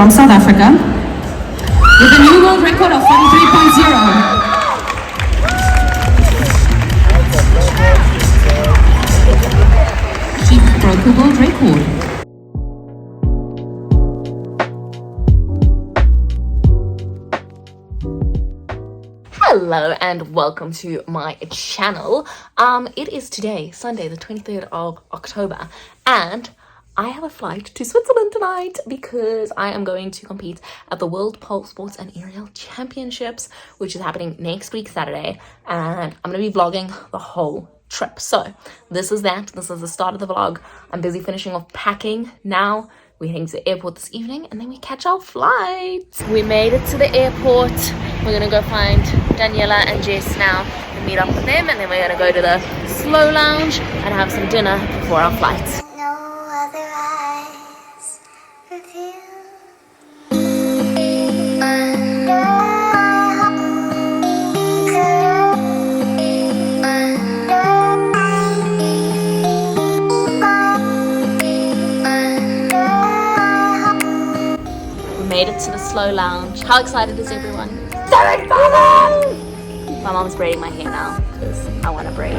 From South Africa with a new world record of 43.0. She broke a world record. Hello and welcome to my channel. It is today, Sunday, the 23rd of October, and I have a flight to Switzerland tonight because I am going to compete at the World Pole Sports and Aerial Championships, which is happening next week, Saturday, and I'm going to be vlogging the whole trip. So this is that. This is the start of the vlog. I'm busy finishing off packing now. We're heading to the airport this evening and then we catch our flight. We made it to the airport. We're gonna go find Daniela and Jess now and meet up with them, and then we're gonna go to the Slow Lounge and have some dinner before our flight. No other eyes reveal. Made it to the Slow Lounge. How excited is everyone? So excited! My mom's braiding my hair now because I want to braid.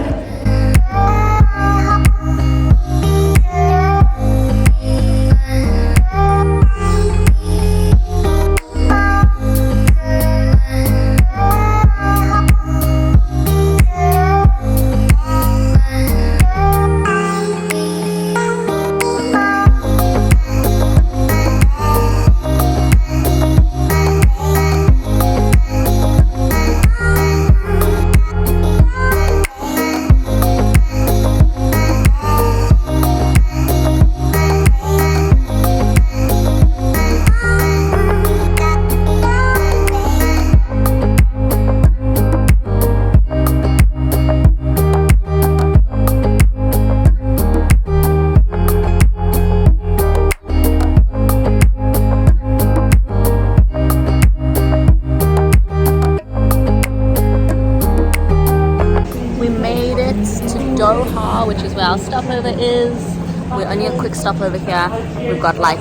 Doha, which is where our stopover is. We're only a quick stopover here. We've got like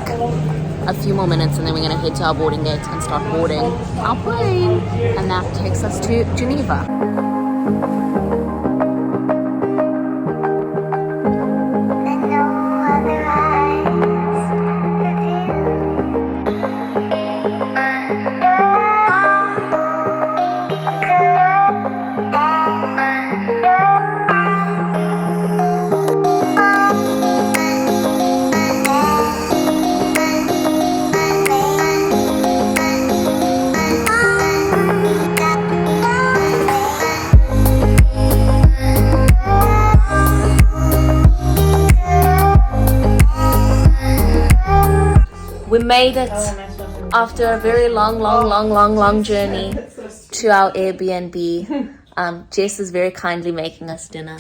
a few more minutes and then we're going to head to our boarding gate and start boarding our plane, and that takes us to Geneva. We made it after a very long journey to our Airbnb. Jess is very kindly making us dinner.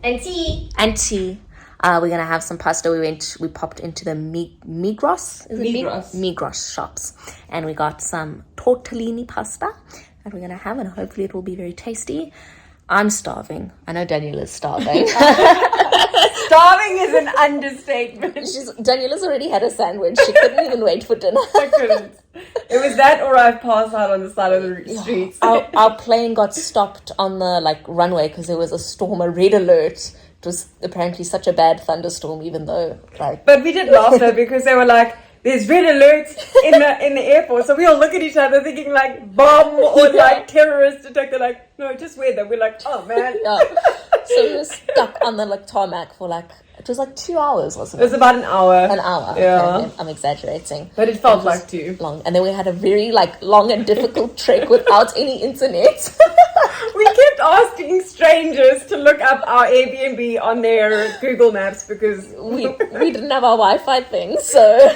And tea. We're gonna have some pasta. We popped into the Migros. Is it Migros. Migros shops, and we got some tortellini pasta that we're gonna have, and hopefully it will be very tasty. I'm starving. I know Daniela's starving. Starving is an understatement. Daniela's already had a sandwich. She couldn't even wait for dinner. I couldn't. It was that or I passed out on the side of the streets. Our plane got stopped on the runway because there was a storm, a red alert. It was apparently such a bad thunderstorm, even though But we did laugh though because they were like, there's red alerts in the airport, so we all look at each other thinking like bomb or like terrorist attack. They're like, no, just weather. We're like, oh man. Yeah. So we were stuck on the tarmac for it was 2 hours, wasn't it? It was about an hour. An hour. Yeah. Okay, I'm exaggerating. But it felt like 2. Long. And then we had a very long and difficult trek without any internet. We kept asking strangers to look up our Airbnb on their Google Maps because we didn't have our Wi-Fi thing, so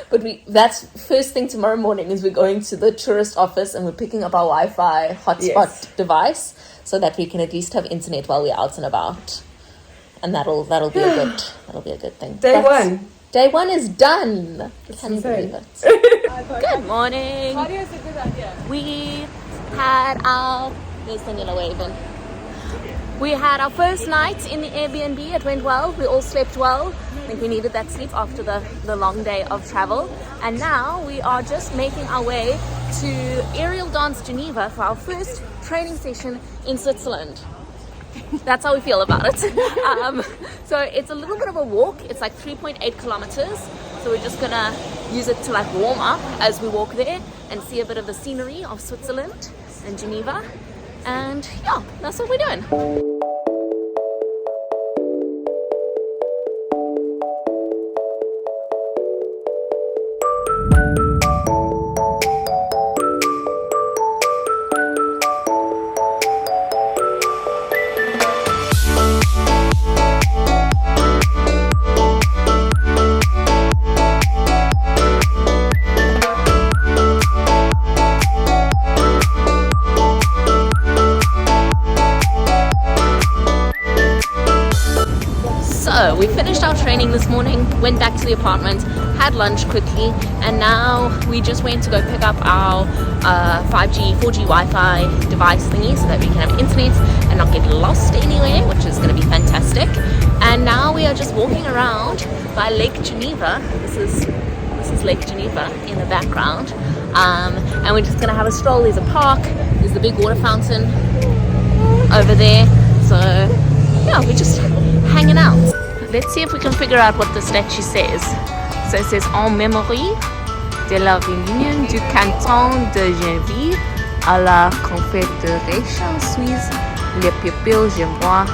but that's first thing tomorrow morning is we're going to the tourist office and we're picking up our Wi-Fi hotspot device so that we can at least have internet while we're out and about, and that'll be a good thing. Day one is done. Can you believe it? Good morning. Cardio is a good idea. We had our, there's Daniela waving. We had our first night in the Airbnb. It went well. We all slept well. I think we needed that sleep after the long day of travel. And now we are just making our way to Aerial Dance Geneva for our first training session in Switzerland. That's how we feel about it. So it's a little bit of a walk. It's like 3.8 kilometers. So we're just gonna use it to like warm up as we walk there and see a bit of the scenery of Switzerland and Geneva. And yeah, that's what we're doing. So we finished our training this morning, went back to the apartment, had lunch quickly, and now we just went to go pick up our 5G, 4G Wi-Fi device thingy so that we can have internet and not get lost anywhere, which is going to be fantastic. And now we are just walking around by Lake Geneva. This is Lake Geneva in the background, and we're just going to have a stroll. There's a park, there's the big water fountain over there. So yeah, we're just hanging out. Let's see if we can figure out what the statue says. So it says en mémoire de la réunion du canton de Genève à la Confédération Suisse les peuples genevois.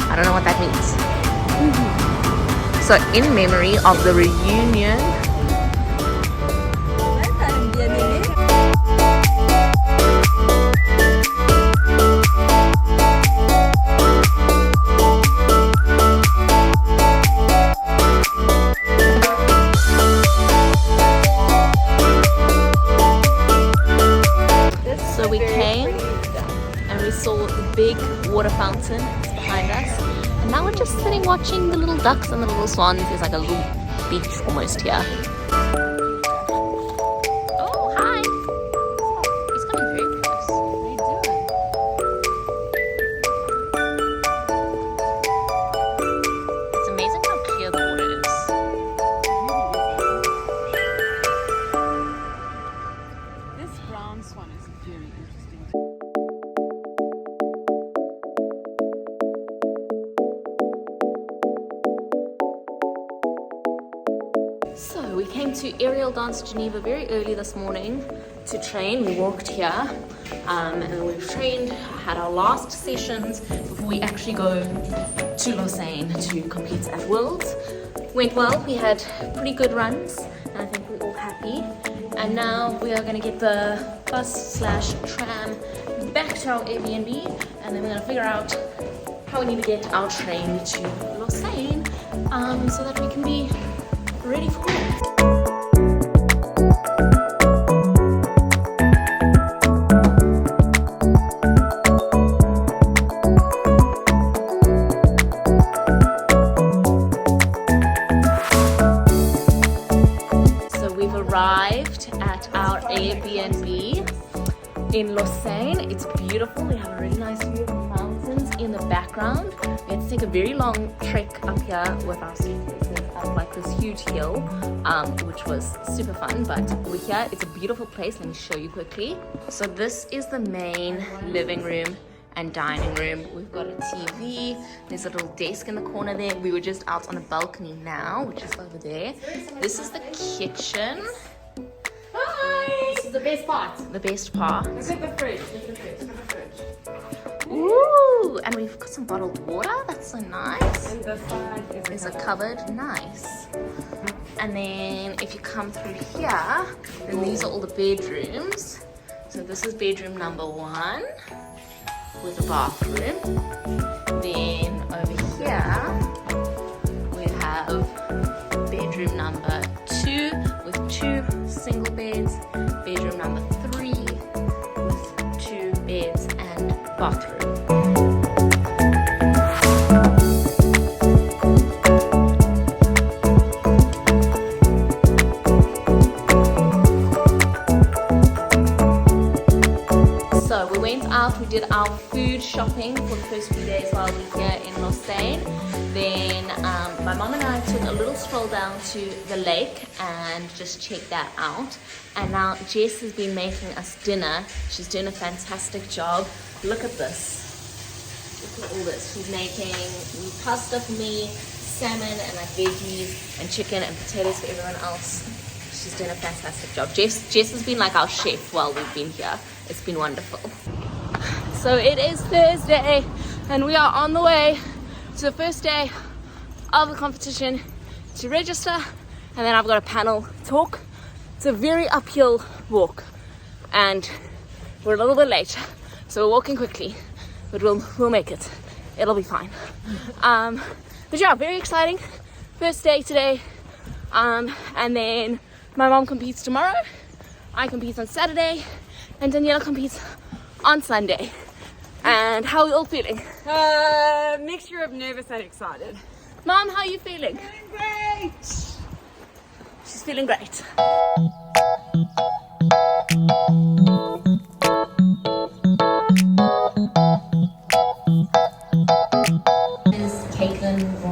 I don't know what that means. So in memory of the reunion. Big water fountain behind us, and now we're just sitting watching the little ducks and the little swans. There's like a little beach almost here. Oh, hi! He's coming very close. How you doing? It's amazing how clear the water is. This brown swan is very interesting. So we came to Aerial Dance Geneva very early this morning to train. We walked here and we've trained, had our last sessions before we actually go to Lausanne to compete at Worlds. Went well, we had pretty good runs and I think we're all happy. And now we are going to get the bus/tram back to our Airbnb, and then we're going to figure out how we need to get our train to Lausanne so that we can be ready for it. So we've arrived at our Airbnb in Lausanne. It's beautiful. We have a really nice view of the mountains in the background. We had to take a very long trek up here with our suitcases up like this huge hill, which was super fun, but we're here. It's a beautiful place. Let me show you quickly. So this is the main living room and dining room. We've got a TV. There's a little desk in the corner there. We were just out on a balcony now, which is over there. This is the kitchen. Hi! This is the best part. The best part. Look at the fridge. Look at the fridge. Look at the fridge. Ooh, and we've got some bottled water. That's so nice. And the side is There's a cupboard. Nice. And then if you come through here, then these are all the bedrooms. So this is bedroom number 1 with a bathroom. Then over here we have bedroom number 2 with 2 single beds. Bedroom number 3 with 2 beds and bathroom. out. We did our food shopping for the first few days while we were here in Lausanne. Then my mom and I took a little stroll down to the lake and just checked that out. And now Jess has been making us dinner. She's doing a fantastic job. Look at this. Look at all this. She's making pasta for me, salmon and like veggies and chicken and potatoes for everyone else. She's doing a fantastic job. Jess has been like our chef while we've been here. It's been wonderful. So it is Thursday and we are on the way to the first day of the competition to register, and then I've got a panel talk. It's a very uphill walk and we're a little bit late, so we're walking quickly, but we'll make it. It'll be fine. But yeah, very exciting. First day today, and then my mom competes tomorrow, I compete on Saturday, and Daniela competes on Sunday. And how are we all feeling? Mixture of nervous and excited. Mom, how are you feeling? Feeling great! She's feeling great.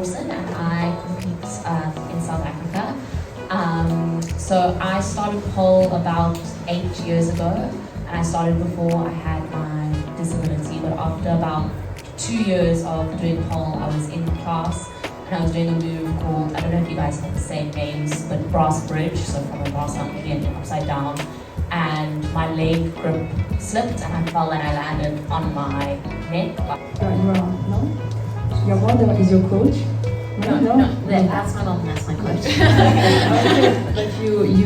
And I compete in South Africa. So I started pole about 8 years ago, and I started before I had my disability, but after about 2 years of doing pole, I was in class and I was doing a move called, I don't know if you guys have the same names, but brass bridge, so from a brass monkey and upside down, and my leg grip slipped and I fell and I landed on my neck. No? Your mother is your coach? No, that's my mom, that's my coach.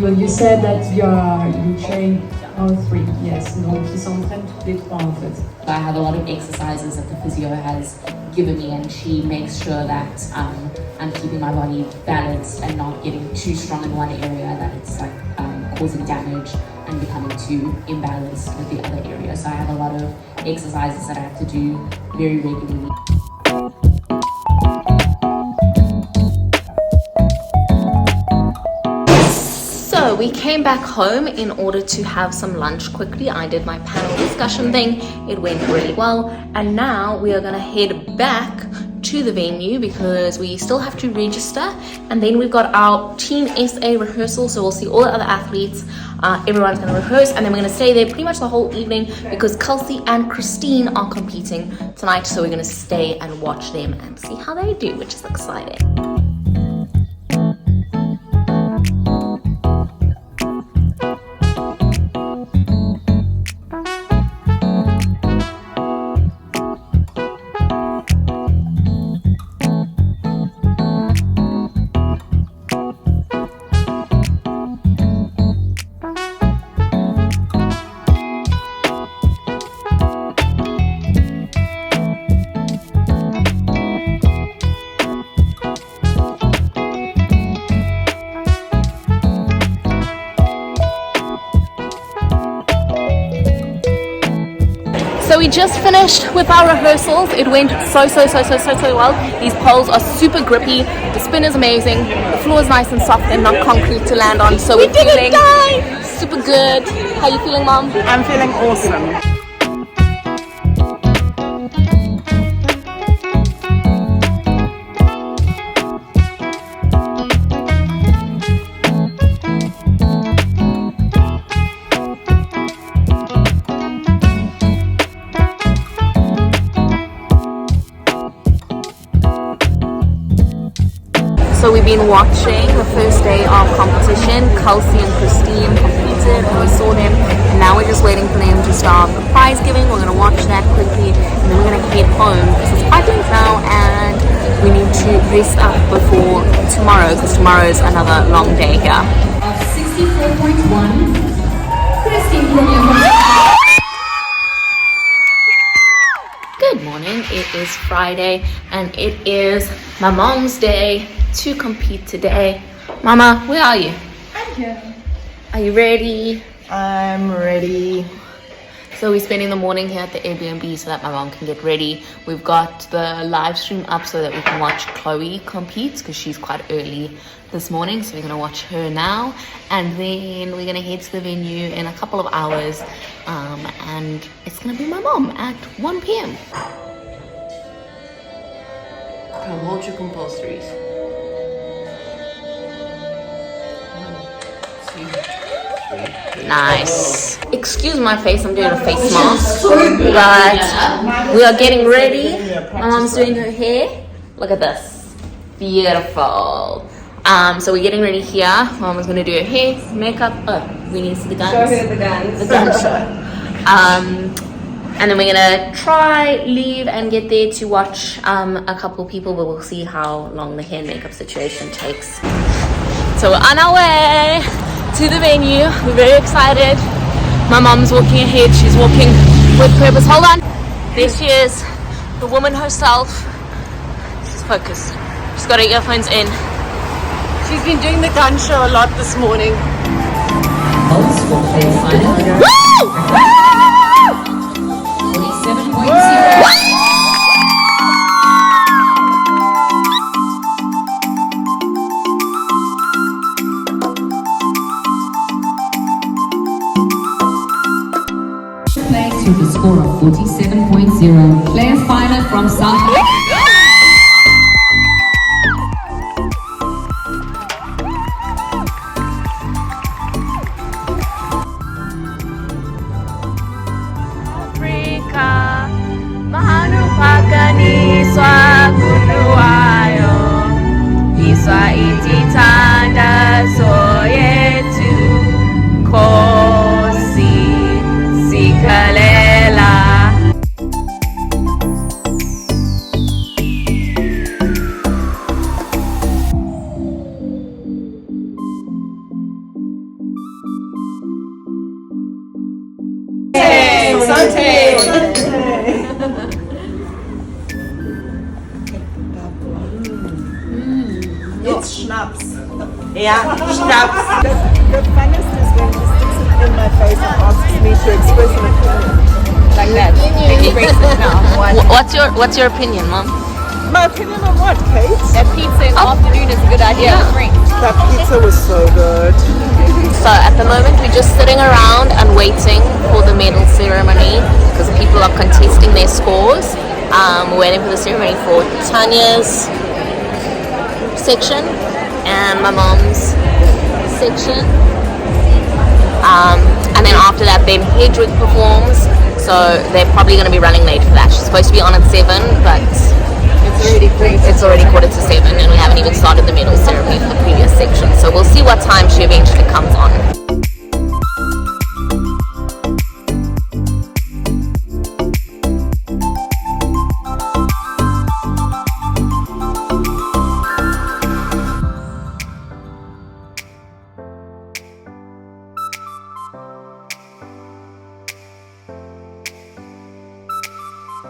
But you said that you train all three, yes. Donc ils s'entraînent toutes les trois en fait. I have a lot of exercises that the physio has given me, and she makes sure that I'm keeping my body balanced and not getting too strong in one area that it's like causing damage and becoming too imbalanced with the other area. So I have a lot of exercises that I have to do very regularly. So we came back home in order to have some lunch quickly. I did my panel discussion thing. It went really well. And now we are gonna head back to the venue because we still have to register. And then we've got our Team SA rehearsal. So we'll see all the other athletes. Everyone's gonna rehearse, and then we're gonna stay there pretty much the whole evening because Kelsey and Christine are competing tonight. So we're gonna stay and watch them and see how they do, which is exciting. So we just finished with our rehearsals. It went so well. These poles are super grippy. The spin is amazing. The floor is nice and soft and not concrete to land on. So we're feeling super good. How are you feeling, Mom? I'm feeling awesome. So we've been watching the first day of competition. Kelsey and Christine competed and we saw them. And now we're just waiting for them to start the prize giving. We're going to watch that quickly and then we're going to head home because it's 5 days now and we need to rest up before tomorrow because tomorrow is another long day here. 64.1. Good morning. It is Friday and it is my mom's day to compete today. Mama, where are you? I'm here. Are you ready? I'm ready. So we're spending the morning here at the Airbnb so that my mom can get ready. We've got the live stream up so that we can watch Chloe compete because she's quite early this morning. So we're going to watch her now. And then we're going to head to the venue in a couple of hours. And it's going to be my mom at 1 p.m. Come, hold your compulsories. 1, 2, 3. Nice. Excuse my face, I'm doing a face mask. But we are getting ready. My mom's doing her hair. Look at this. Beautiful. So we're getting ready here. Mama's gonna do her hair, makeup. Oh, we need to see the guns. Show her the guns. The gun show. And then we're gonna try, leave, and get there to watch a couple people, but we'll see how long the hair and makeup situation takes. So we're on our way to the venue. We're very excited. My mom's walking ahead. She's walking with purpose. Hold on. There she is, the woman herself. She's focused. She's got her earphones in. She's been doing the gun show a lot this morning. Place with a score of 47.0. Claire Filer from South Africa. Mahanu pakaniswa kunuayo Iswa ititanda soyetu Kosi sikalela It's schnapps. Yeah, schnapps. The funniest is when she sticks it in my face and asks me to express an opinion. Like that. Express it now. What's your opinion, Mom? My opinion on what, Kate? That pizza in the afternoon is a good idea with drinks. That pizza was so good. So at the moment we're just sitting around and waiting for the medal ceremony because people are contesting their scores. We're waiting for the ceremony for Tanya's section and my mom's section. And then after that then Hedwig performs, so they're probably going to be running late for that. She's supposed to be on at 7, but it's already quarter to 7 and we haven't even started the medal ceremony for the previous section, so we'll see what time she eventually comes on.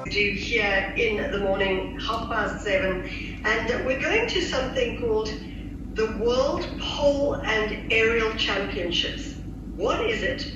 Do here in the morning, 7:30, and we're going to something called the World Pole and Aerial Championships. What is it?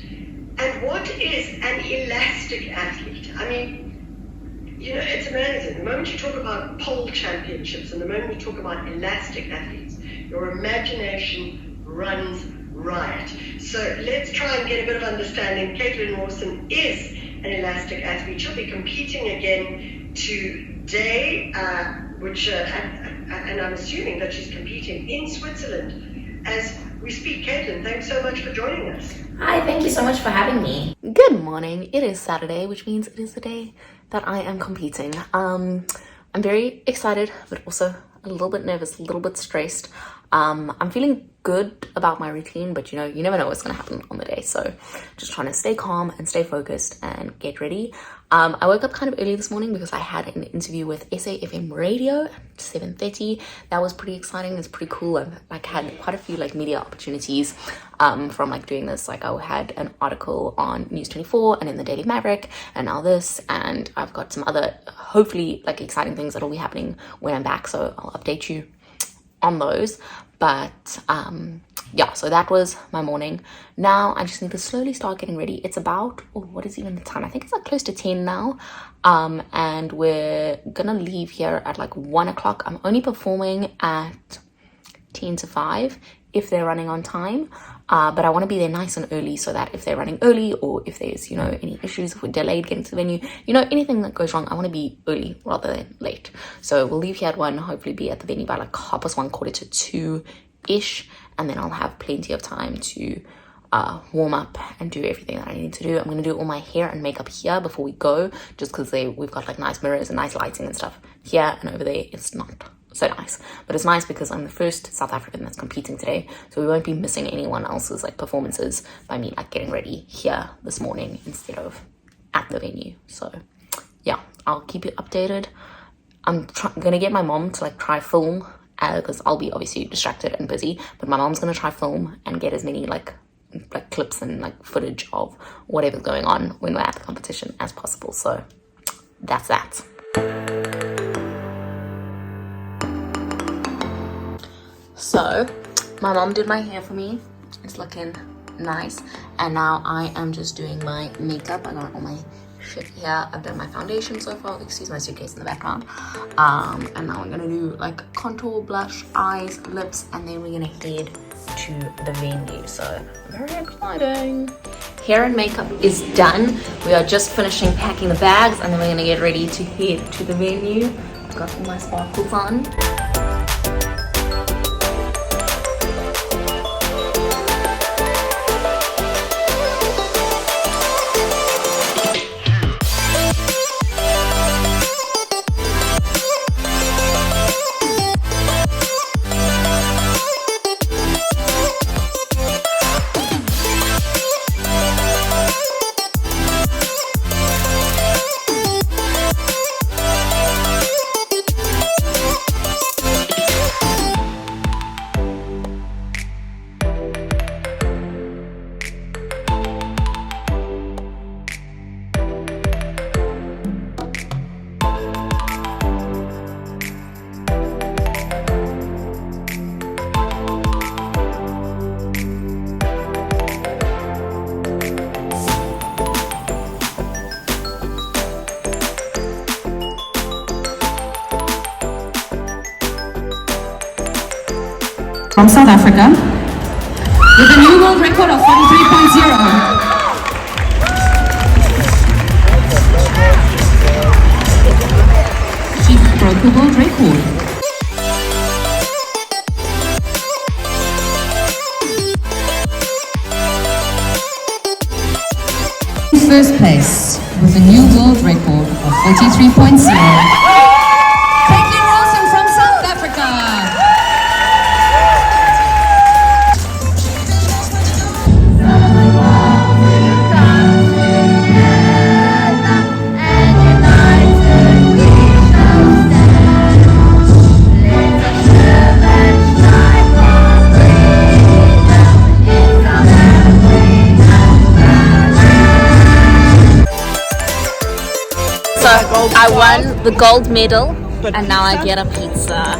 And what is an elastic athlete? I mean, you know, it's amazing. The moment you talk about pole championships and the moment you talk about elastic athletes, your imagination runs riot. So let's try and get a bit of understanding. Caitlin Mawson is an elastic athlete. She'll be competing again today, and I'm assuming that she's competing in Switzerland as we speak. Caitlin, thanks so much for joining us. Hi, thank you so much for having me. Good morning. It is Saturday, which means it is the day that I am competing. I'm very excited, but also a little bit nervous, a little bit stressed. I'm feeling good about my routine, but you know, you never know what's going to happen on the day. So just trying to stay calm and stay focused and get ready. I woke up kind of early this morning because I had an interview with SAFM Radio at 7:30. That was pretty exciting. It's pretty cool. I've like had quite a few like media opportunities from like doing this. Like I had an article on News 24 and in the Daily Maverick, and now this, and I've got some other hopefully like exciting things that'll be happening when I'm back. So I'll update you on those. But yeah, so that was my morning. Now I just need to slowly start getting ready. It's about, oh, what is even the time? I think it's like close to 10 now. And we're gonna leave here at like 1 o'clock. I'm only performing at 10 to 5 if they're running on time. But I want to be there nice and early so that if they're running early, or if there's, you know, any issues, if we're delayed getting to the venue, you know, anything that goes wrong, I want to be early rather than late. So we'll leave here at 1, hopefully be at the venue by like 1:30, 1:45-ish, and then I'll have plenty of time to warm up and do everything that I need to do. I'm going to do all my hair and makeup here before we go, just because we've got like nice mirrors and nice lighting and stuff here, and over there it's not so nice. But it's nice because I'm the first South African that's competing today, so we won't be missing anyone else's like performances by me like getting ready here this morning instead of at the venue. So yeah, I'll keep you updated. I'm gonna get my mom to like try film, because I'll be obviously distracted and busy, but my mom's gonna try film and get as many like clips and like footage of whatever's going on when we're at the competition as possible. So that's that. So my mom did my hair for me. It's looking nice, and now I am just doing my makeup. I got all my shit here. I've done my foundation so far. Excuse my suitcase in the background. And now I'm gonna do like contour, blush, eyes, lips, and then we're gonna head to the venue. So very exciting. Hair and makeup is done. We are just finishing packing the bags, and then we're gonna get ready to head to the venue. I've got all my sparkles on. From South Africa, with a new world record of 43.0. She broke the world record. First place with a new world record of 43.0. From South Africa. So I won the gold medal, and now I get a pizza.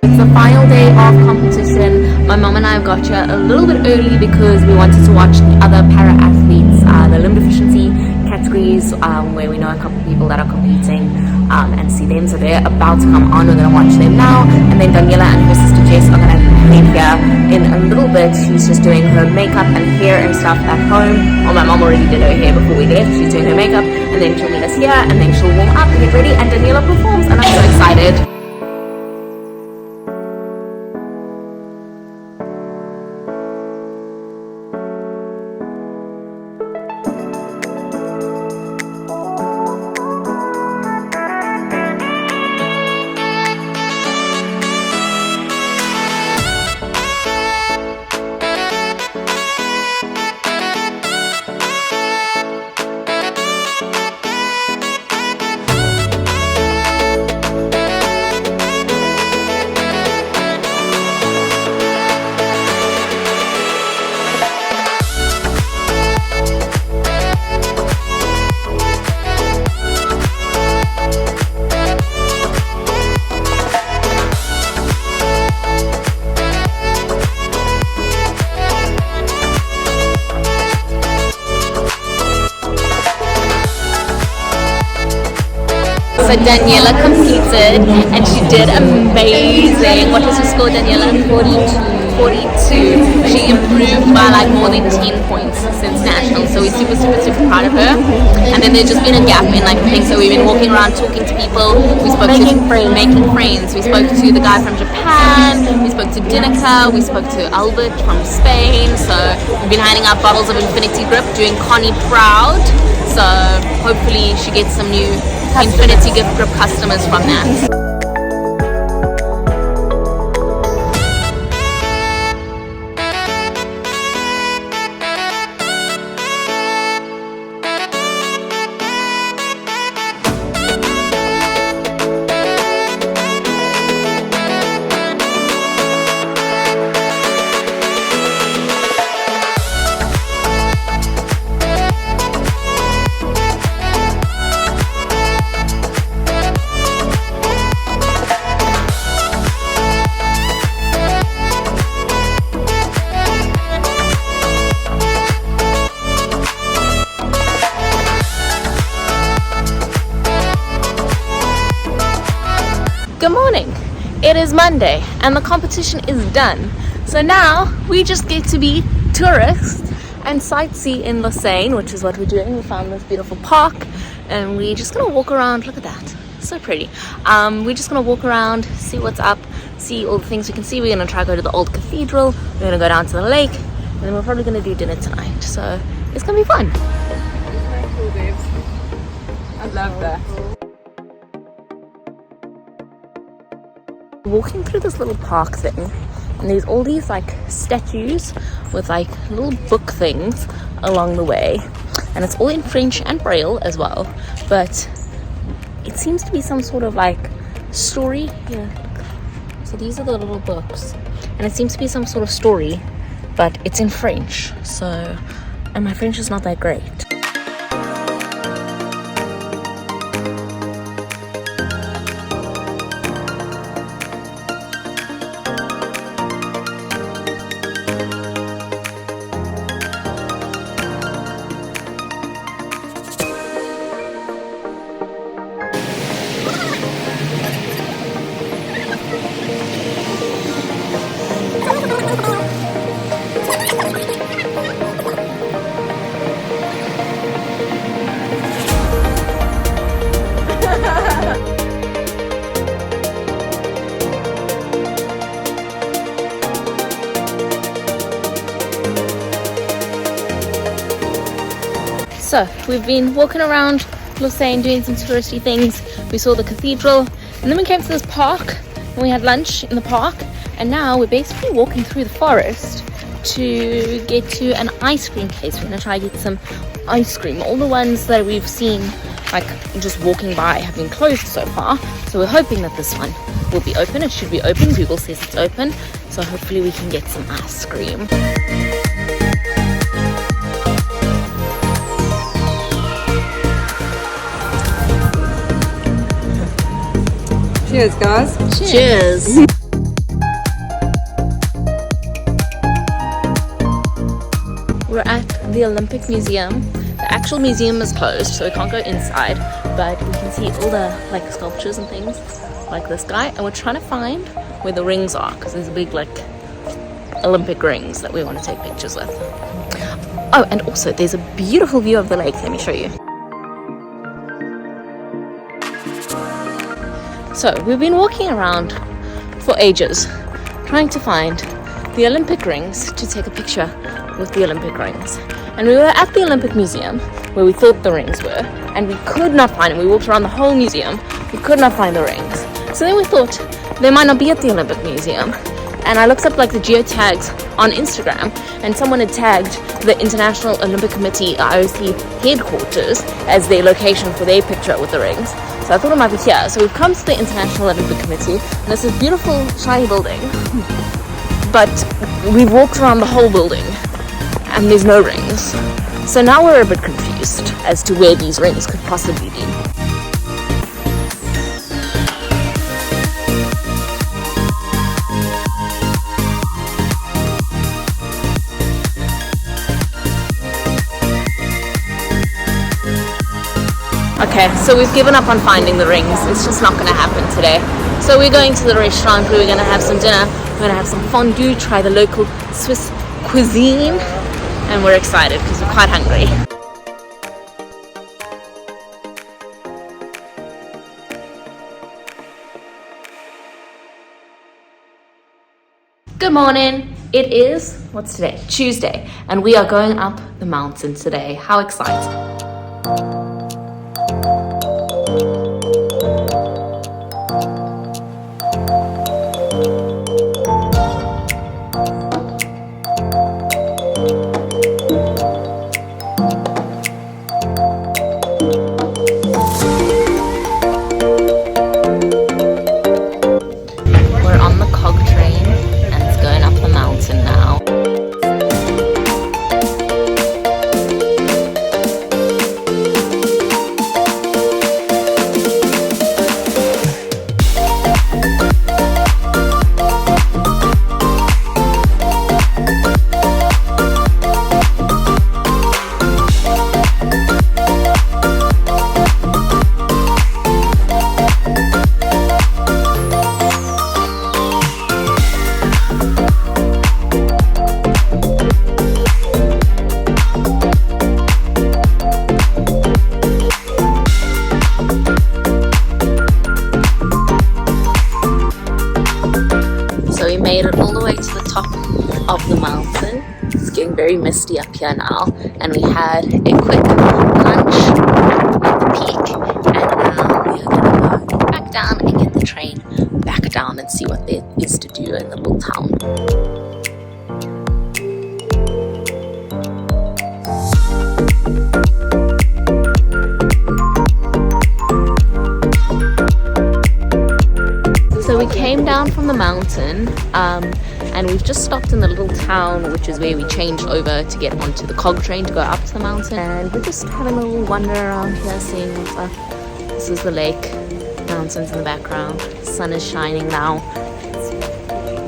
It's the final day of competition. My mom and I have got here a little bit early because we wanted to watch the other para-athletes, the limb deficiency categories, where we know a couple of people that are competing, and see them. So they're about to come on. We're going to watch them now, and then Daniela and her sister Jess are going to head here in a little bit. She's just doing her makeup and hair and stuff at home. Well, my mom already did her hair before we left. She's doing her makeup, and then she'll meet us here, and then she'll warm up and get ready, and Daniela performs, and I'm so excited. So Daniela competed and she did amazing. What was her score, Daniela? 42. She improved by like more than 10 points since nationals, so we're super proud of her. And then there's just been a gap in like things, so we've been walking around talking to people. We spoke making friends. We spoke to the guy from Japan, we spoke to Dinica, we spoke to Albert from Spain. So we've been handing out bottles of Infinity Grip, doing Connie proud. So hopefully she gets some new Infinity Gift Grip customers from that. Good morning. It is Monday and the competition is done. So now we just get to be tourists and sightsee in Lausanne, which is what we're doing. We found this beautiful park and we're just gonna walk around. Look at that, so pretty. We're just gonna walk around, see what's up, see all the things we can see. We're gonna try to go to the old cathedral, we're gonna go down to the lake, and then we're probably gonna do dinner tonight. So it's gonna be fun. I love that. Walking through this little park thing, and there's all these like statues with like little book things along the way, and it's all in French and Braille as well, but it seems to be some sort of like story here. So these are the little books and it seems to be some sort of story, but it's in French, so, and my French is not that great. So we've been walking around Lausanne doing some touristy things. We saw the cathedral and then we came to this park and we had lunch in the park, and now we're basically walking through the forest to get to an ice cream place. We're gonna try to get some ice cream. All the ones that we've seen like just walking by have been closed so far, so we're hoping that this one will be open. It should be open. Google says it's open, so hopefully we can get some ice cream. Cheers, guys. Cheers. We're at the Olympic Museum. The actual museum is closed, so we can't go inside, but we can see all the like sculptures and things like this guy, and we're trying to find where the rings are because there's a big like Olympic rings that we want to take pictures with. Oh, and also there's a beautiful view of the lake. Let me show you. So we've been walking around for ages trying to find the Olympic rings to take a picture with the Olympic rings, and we were at the Olympic Museum where we thought the rings were, and we could not find them. We walked around the whole museum, we could not find the rings. So then we thought they might not be at the Olympic Museum, and I looked up like the geotags on Instagram, and someone had tagged the International Olympic Committee IOC headquarters as their location for their picture with the rings. So I thought it might be here. So we've come to the International Olympic Committee, and it's this beautiful shiny building, but we've walked around the whole building and there's no rings. So now we're a bit confused as to where these rings could possibly be. Okay, so we've given up on finding the rings. It's just not going to happen today. So we're going to the restaurant where we're going to have some dinner. We're going to have some fondue, try the local Swiss cuisine, and we're excited because we're quite hungry. Good morning. It is, what's today? Tuesday, and we are going up the mountain today. How exciting. We're on the cog train and it's going up the mountain now. So we made it all the way to the top of the mountain. It's getting very misty up here now, and we had a quick lunch at the peak, and now we are going to go back down and get the train back down and see what there is to do in the little town. So we came down from the mountain and we've just stopped in the little town, which is where we changed over to get onto the cog train to go up to the mountain, and we're just having a little wander around here, seeing what's up. This is the lake, mountains in the background, the sun is shining now.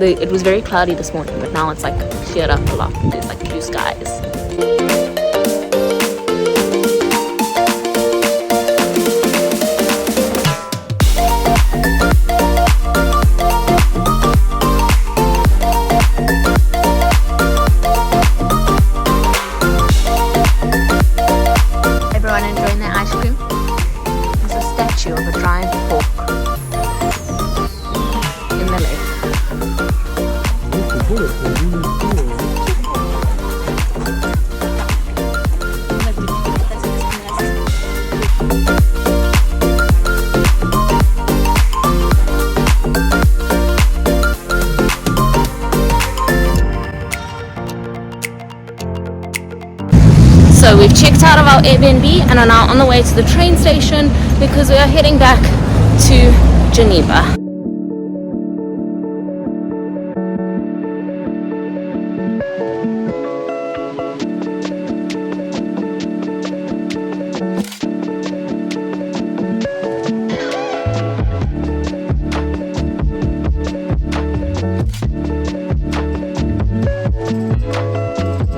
It was very cloudy this morning, but now it's like cleared up a lot. There's like blue skies. Everyone enjoying their ice cream? There's a statue of a giant fork in the lake. So we've checked out of our Airbnb and are now on the way to the train station because we are heading back to Geneva.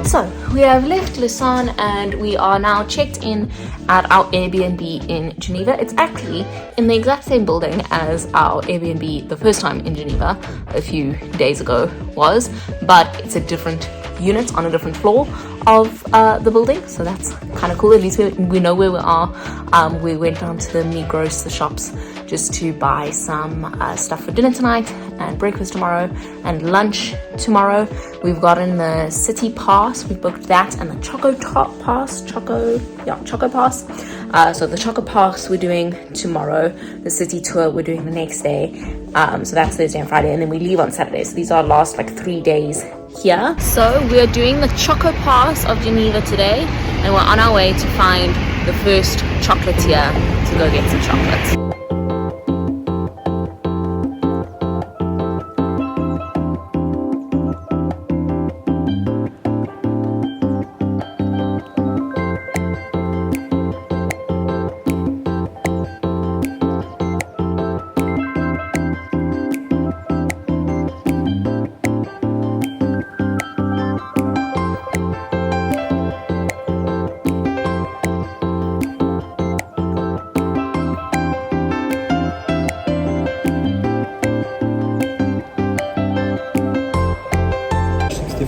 So we have left Lausanne and we are now checked in at our Airbnb in Geneva. It's actually in the exact same building as our Airbnb the first time in Geneva a few days ago was, but it's a different unit on a different floor of the building, so that's kind of cool. At least we know where we are. We went down to the Migros, the shops, just to buy some stuff for dinner tonight and breakfast tomorrow and lunch tomorrow. We've gotten the city pass, we booked that, and the Choco Pass. So the Choco Pass we're doing tomorrow, the city tour we're doing the next day. So that's Thursday and Friday, and then we leave on Saturday. So these are our last like 3 days here. So we're doing the Choco Pass of Geneva today, and we're on our way to find the first chocolatier to go get some chocolates.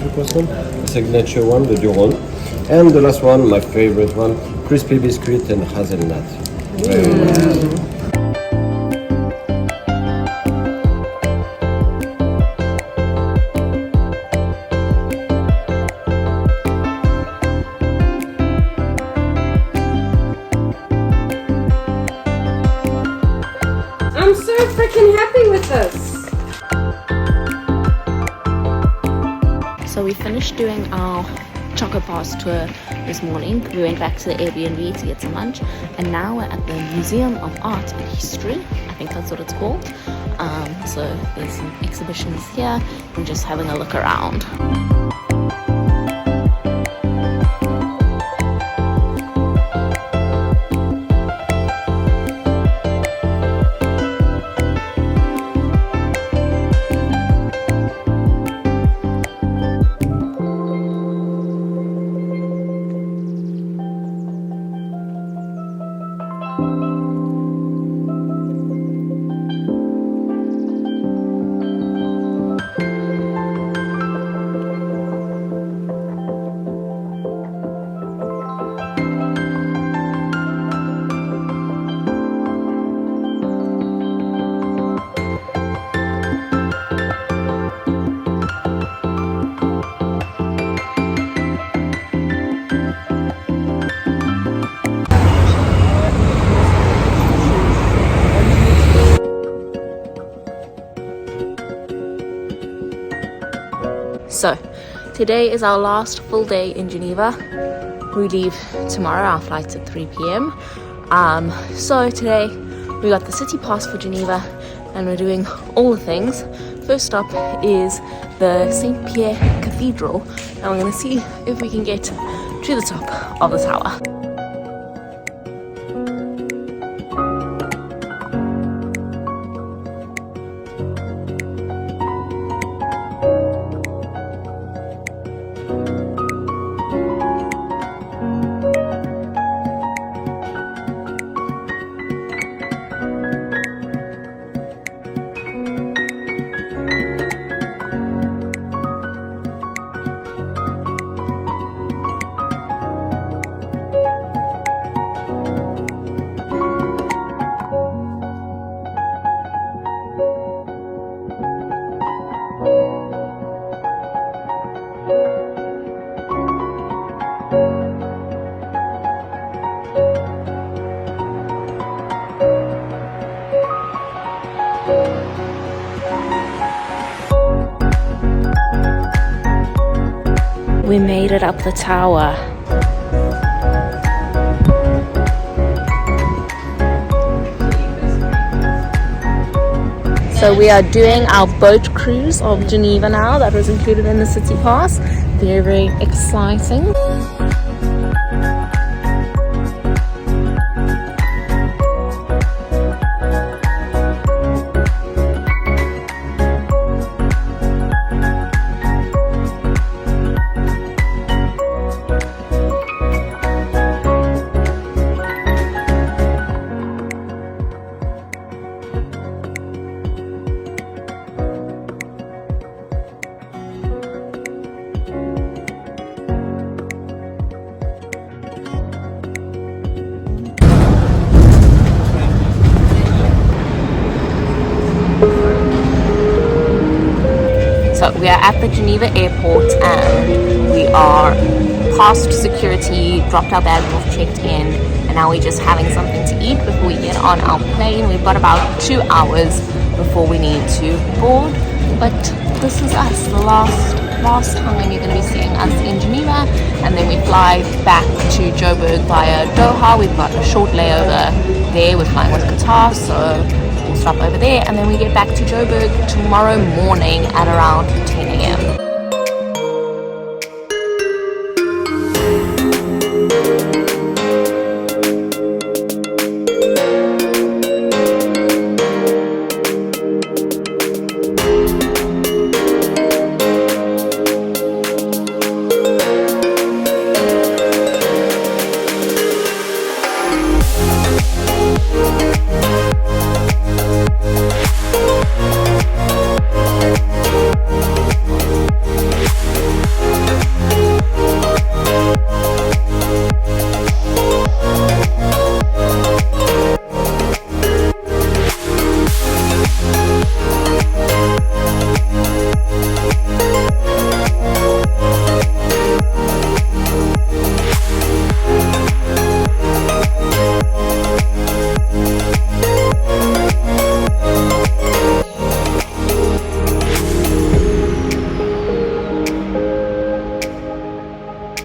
33%. The signature one, the Duron. And the last one, my favorite one, crispy biscuit and hazelnut. Very nice. I'm so freaking happy with this. So we finished doing our chocolate bars tour this morning. We went back to the Airbnb to get some lunch, and now we're at the Museum of Art and History. I think that's what it's called. So there's some exhibitions here and just having a look around. So today is our last full day in Geneva. We leave tomorrow, our flight's at 3 p.m. So today we got the city pass for Geneva and we're doing all the things. First stop is the St. Pierre Cathedral, and we're going to see if we can get to the top of the tower. We made it up the tower. So we are doing our boat cruise of Geneva now. That was included in the city pass. Very, very exciting. So we are at the Geneva airport and we are past security, dropped our bags off, checked in, and now we're just having something to eat before we get on our plane. We've got about 2 hours before we need to board, but this is us, the last time you're going to be seeing us in Geneva, and then we fly back to Joburg via Doha. We've got a short layover there. We're flying with Qatar, so we'll stop over there, and then we get back to Joburg tomorrow morning at around 10 a.m.